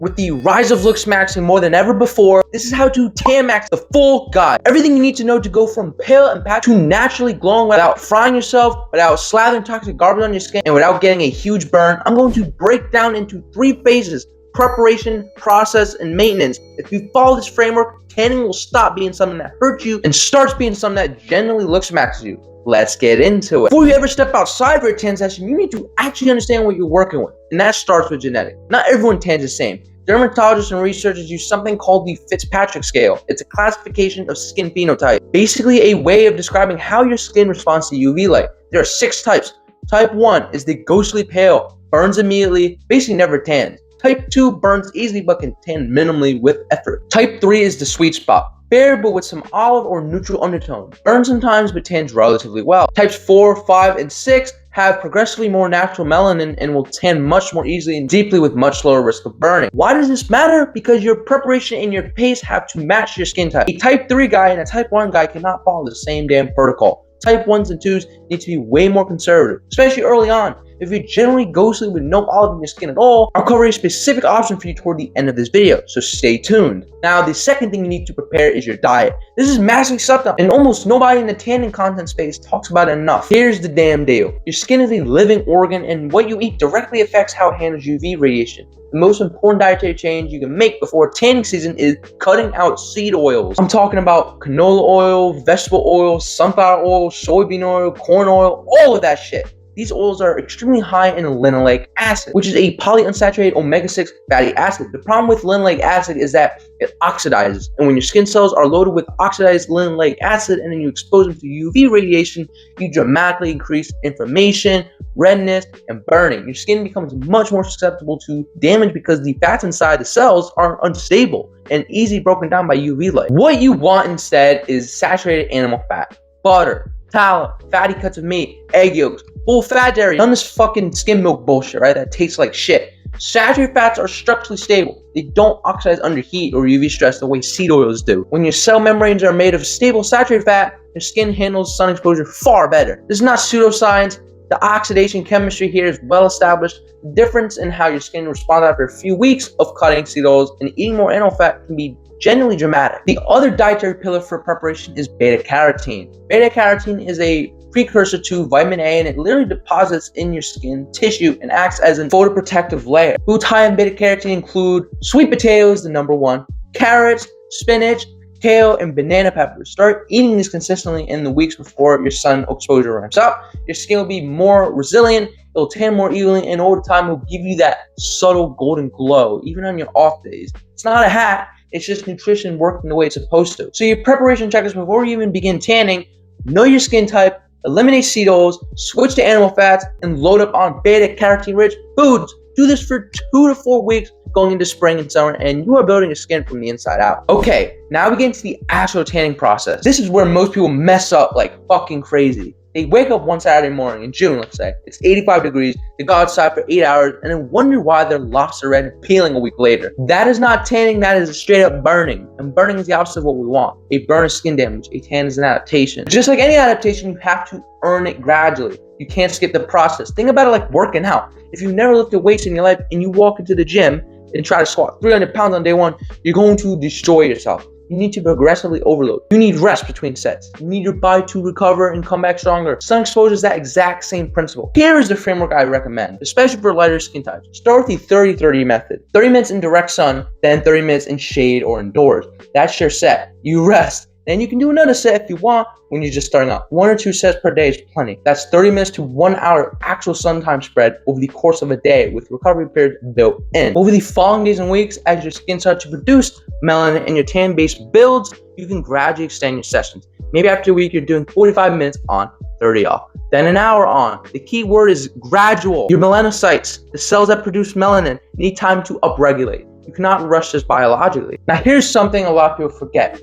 With the rise of Looksmaxxing more than ever before, this is how to tan max the full guide. Everything you need to know to go from pale and patchy to naturally glowing without frying yourself, without slathering toxic garbage on your skin, and without getting a huge burn. I'm going to break down into 3 phases: preparation, process, and maintenance. If you follow this framework, tanning will stop being something that hurts you and starts being something that generally Looksmaxxes you. Let's get into it. Before you ever step outside for a tan session, you need to actually understand what you're working with, and that starts with genetics. Not everyone tans the same. Dermatologists and researchers use something called the Fitzpatrick scale. It's a classification of skin phenotype, basically a way of describing how your skin responds to UV light. There are 6 types. Type 1 is the ghostly pale, burns immediately, basically never tans. Type 2 burns easily but can tan minimally with effort. Type 3 is the sweet spot, fair but with some olive or neutral undertone. Burns sometimes but tans relatively well. Types 4, 5, and 6 have progressively more natural melanin and will tan much more easily and deeply with much lower risk of burning. Why does this matter? Because your preparation and your pace have to match your skin type. A type 3 guy and a type 1 guy cannot follow the same damn protocol. Type 1s and 2s need to be way more conservative, especially early on. If you're generally ghostly with no olive in your skin at all, I'll cover a specific option for you toward the end of this video, so stay tuned. Now, the second thing you need to prepare is your diet. This is massively slept on, and almost nobody in the tanning content space talks about it enough. Here's the damn deal. Your skin is a living organ, and what you eat directly affects how it handles UV radiation. The most important dietary change you can make before tanning season is cutting out seed oils. I'm talking about canola oil, vegetable oil, sunflower oil, soybean oil, corn oil, all of that shit. These oils are extremely high in linoleic acid, which is a polyunsaturated omega-6 fatty acid. The problem with linoleic acid is that it oxidizes, and when your skin cells are loaded with oxidized linoleic acid and then you expose them to UV radiation, you dramatically increase inflammation, redness, and burning. Your skin becomes much more susceptible to damage because the fats inside the cells are unstable and easily broken down by UV light. What you want instead is saturated animal fat, butter, tallow, fatty cuts of meat, egg yolks, full fat dairy, none of this fucking skim milk bullshit, right? That tastes like shit. Saturated fats are structurally stable. They don't oxidize under heat or UV stress the way seed oils do. When your cell membranes are made of stable saturated fat, your skin handles sun exposure far better. This is not pseudoscience. The oxidation chemistry here is well established. The difference in how your skin responds after a few weeks of cutting seed oils and eating more animal fat can be generally dramatic. The other dietary pillar for preparation is beta-carotene. Beta-carotene is a precursor to vitamin A, and it literally deposits in your skin tissue and acts as a photoprotective layer. Foods high in beta-carotene include sweet potatoes, the number 1, carrots, spinach, kale, and banana peppers. Start eating these consistently in the weeks before your sun exposure ramps up. Your skin will be more resilient, it'll tan more evenly, and over time it will give you that subtle golden glow, even on your off days. It's not a hat, it's just nutrition working the way it's supposed to. So your preparation checklist before you even begin tanning: know your skin type, eliminate seed oils, switch to animal fats, and load up on beta-carotene rich foods. Do this for 2 to 4 weeks going into spring and summer, and you are building your skin from the inside out. Okay, now we get into the actual tanning process. This is where most people mess up like fucking crazy. They wake up one Saturday morning in June, let's say, it's 85 degrees, they go outside for 8 hours, and then wonder why their locks are red and peeling a week later. That is not tanning, that is straight up burning. And burning is the opposite of what we want. A burn is skin damage, a tan is an adaptation. Just like any adaptation, you have to earn it gradually. You can't skip the process. Think about it like working out. If you've never lifted weights in your life and you walk into the gym and try to squat 300 pounds on day 1, you're going to destroy yourself. You need to progressively overload. You need rest between sets. You need your body to recover and come back stronger. Sun exposure is that exact same principle. Here is the framework I recommend, especially for lighter skin types. Start with the 30-30 method. 30 minutes in direct sun, then 30 minutes in shade or indoors. That's your set. You rest. Then you can do another set if you want when you're just starting out. 1 or 2 sets per day is plenty. That's 30 minutes to 1 hour actual sun time spread over the course of a day with recovery periods built in. Over the following days and weeks, as your skin starts to produce melanin and your tan base builds, you can gradually extend your sessions. Maybe after a week, you're doing 45 minutes on, 30 off, then an hour on. The key word is gradual. Your melanocytes, the cells that produce melanin, need time to upregulate. You cannot rush this biologically. Now here's something a lot of people forget.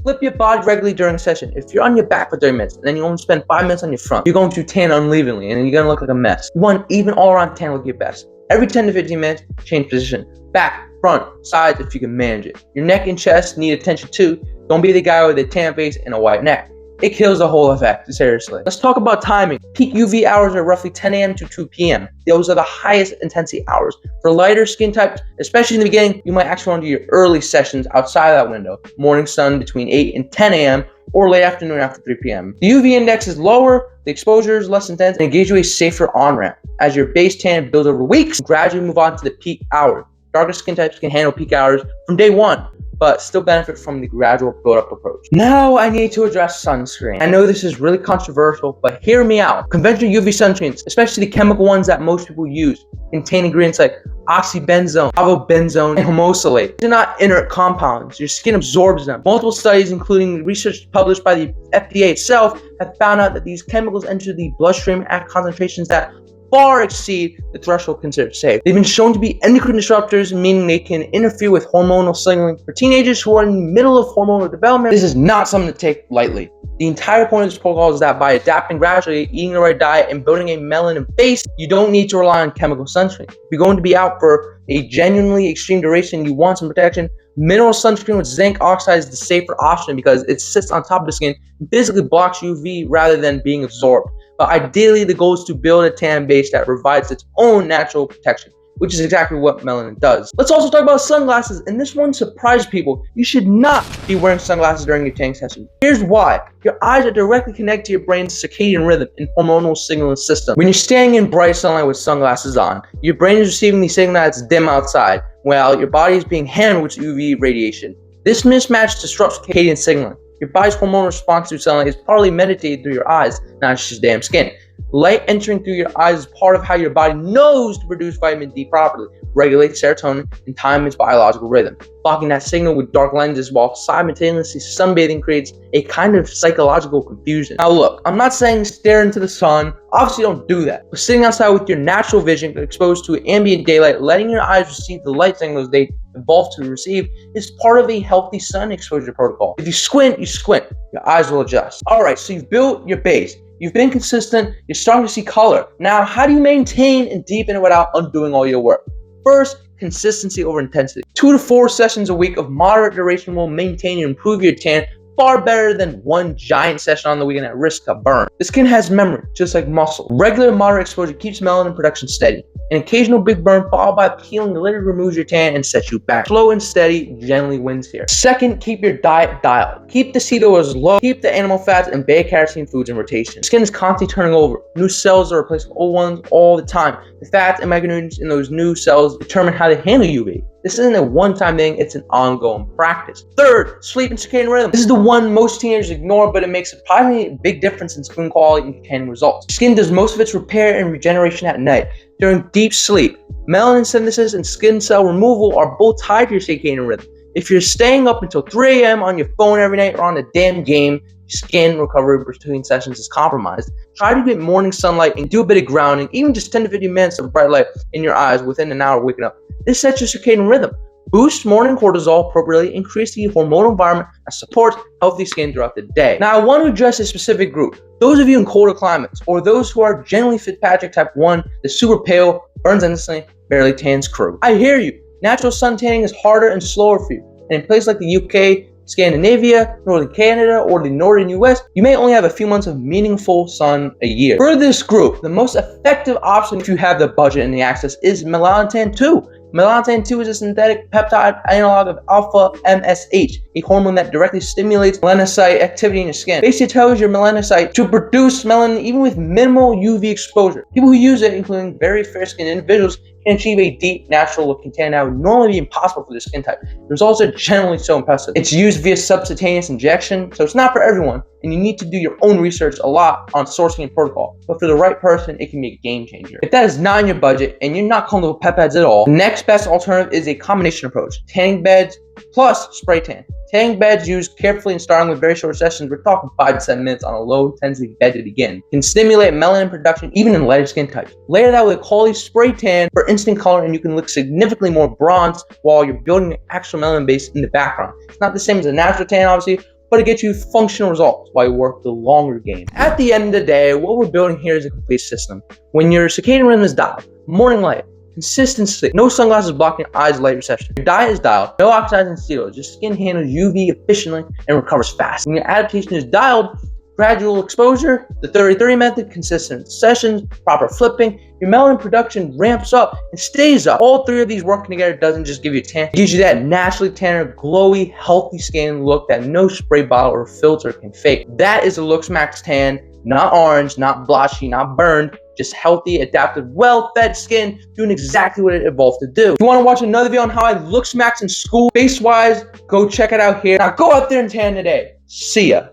Flip your body regularly during a session. If you're on your back for 30 minutes and then you only spend 5 minutes on your front, you're going to tan unevenly and you're going to look like a mess. You want even all-around tan to look your best. Every 10 to 15 minutes, change position. Back, front, sides if you can manage it. Your neck and chest need attention too. Don't be the guy with a tan face and a white neck. it kills the whole effect, seriously. Let's talk about timing. Peak UV hours are roughly 10 a.m. to 2 p.m. Those are the highest intensity hours. For lighter skin types, especially in the beginning, you might actually want to do your early sessions outside of that window. Morning sun between 8 and 10 a.m. or late afternoon after 3 p.m. The UV index is lower, the exposure is less intense, and it gives you a safer on-ramp. As your base tan builds over weeks, gradually move on to the peak hour. Darker skin types can handle peak hours from day one, but still benefit from the gradual build-up approach. Now I need to address sunscreen. I know this is really controversial, but hear me out. Conventional UV sunscreens, especially the chemical ones that most people use, contain ingredients like oxybenzone, avobenzone, and homosalate. These are not inert compounds. Your skin absorbs them. Multiple studies, including research published by the FDA itself, have found out that these chemicals enter the bloodstream at concentrations that far exceed the threshold considered safe. They've been shown to be endocrine disruptors, meaning they can interfere with hormonal signaling. For teenagers who are in the middle of hormonal development, this is not something to take lightly. The entire point of this protocol is that by adapting gradually, eating the right diet, and building a melanin base, you don't need to rely on chemical sunscreen. If you're going to be out for a genuinely extreme duration, you want some protection, mineral sunscreen with zinc oxide is the safer option because it sits on top of the skin and basically blocks UV rather than being absorbed. But ideally, the goal is to build a tan base that provides its own natural protection, which is exactly what melanin does. Let's also talk about sunglasses, and this one surprised people. You should not be wearing sunglasses during your tanning session. Here's why. Your eyes are directly connected to your brain's circadian rhythm and hormonal signaling system. When you're standing in bright sunlight with sunglasses on, your brain is receiving the signal that it's dim outside, while your body is being hammered with UV radiation. This mismatch disrupts circadian signaling. Your body's hormonal response to sunlight is partly mediated through your eyes, not just your damn skin. Light entering through your eyes is part of how your body knows to produce vitamin D properly, regulate serotonin, and time its biological rhythm. Blocking that signal with dark lenses while simultaneously sunbathing creates a kind of psychological confusion. Now look, I'm not saying stare into the sun, obviously don't do that, but sitting outside with your natural vision exposed to ambient daylight, letting your eyes receive the light signals they evolved to receive is part of a healthy sun exposure protocol. If you squint, your eyes will adjust. Alright, so you've built your base. You've been consistent, you're starting to see color. Now, how do you maintain and deepen it without undoing all your work? First, consistency over intensity. 2 to 4 sessions a week of moderate duration will maintain and improve your tan far better than one giant session on the weekend at risk of burn. The skin has memory, just like muscle. Regular moderate exposure keeps melanin production steady. An occasional big burn followed by peeling literally removes your tan and sets you back. Slow and steady generally wins here. Second, keep your diet dialed. Keep the CETOs low, keep the animal fats and beta-carotene foods in rotation. Skin is constantly turning over. New cells are replacing old ones all the time. The fats and micronutrients in those new cells determine how they handle UV. This isn't a one-time thing, it's an ongoing practice. Third, sleep and circadian rhythm. This is the one most teenagers ignore, but it makes a surprisingly big difference in skin quality and tanning results. Skin does most of its repair and regeneration at night. During deep sleep, melanin synthesis and skin cell removal are both tied to your circadian rhythm. If you're staying up until 3 a.m. on your phone every night or on a damn game, skin recovery between sessions is compromised. Try to get morning sunlight and do a bit of grounding, even just 10 to 15 minutes of bright light in your eyes within an hour of waking up. This sets your circadian rhythm. Boost morning cortisol appropriately, increase the hormonal environment that supports healthy skin throughout the day. Now, I want to address a specific group. Those of you in colder climates, or those who are generally Fitzpatrick type 1, the super pale, burns instantly, barely tans crew. I hear you. Natural sun tanning is harder and slower for you. And in places like the UK, Scandinavia, Northern Canada, or the Northern US, you may only have a few months of meaningful sun a year. For this group, the most effective option if you have the budget and the access is melanotan 2. Melanotan 2 is a synthetic peptide analog of alpha MSH, a hormone that directly stimulates melanocyte activity in your skin. Basically tells your melanocyte to produce melanin even with minimal UV exposure. People who use it, including very fair-skinned individuals, can achieve a deep, natural-looking tan that would normally be impossible for this skin type. The results are generally so impressive. It's used via subcutaneous injection, so it's not for everyone, and you need to do your own research a lot on sourcing and protocol. But for the right person, it can be a game changer. If that is not in your budget and you're not comfortable with peptides at all, the next best alternative is a combination approach: tanning beds plus spray tan. Tanning beds used carefully and starting with very short sessions. We're talking 5 to 7 minutes on a low intensity bed to begin. Can stimulate melanin production even in lighter skin types. Layer that with a quality spray tan for instant color, and you can look significantly more bronzed while you're building an actual melanin base in the background. It's not the same as a natural tan, obviously, but it gets you functional results while you work the longer game. At the end of the day, what we're building here is a complete system. When your circadian rhythm is dialed, morning light, consistent sleep, no sunglasses blocking your eyes light recession. Your diet is dialed, no oxidizing steroids. Your skin handles UV efficiently and recovers fast. When your adaptation is dialed, gradual exposure, the 30-30 method, consistent sessions, proper flipping, your melanin production ramps up and stays up. All three of these working together doesn't just give you tan, it gives you that naturally tanner, glowy, healthy skin look that no spray bottle or filter can fake. That is a Looksmaxx tan, not orange, not blotchy, not burned, just healthy, adaptive, well-fed skin doing exactly what it evolved to do. If you want to watch another video on how I Looksmaxx in school, face-wise, go check it out here. Now go out there and tan today. See ya.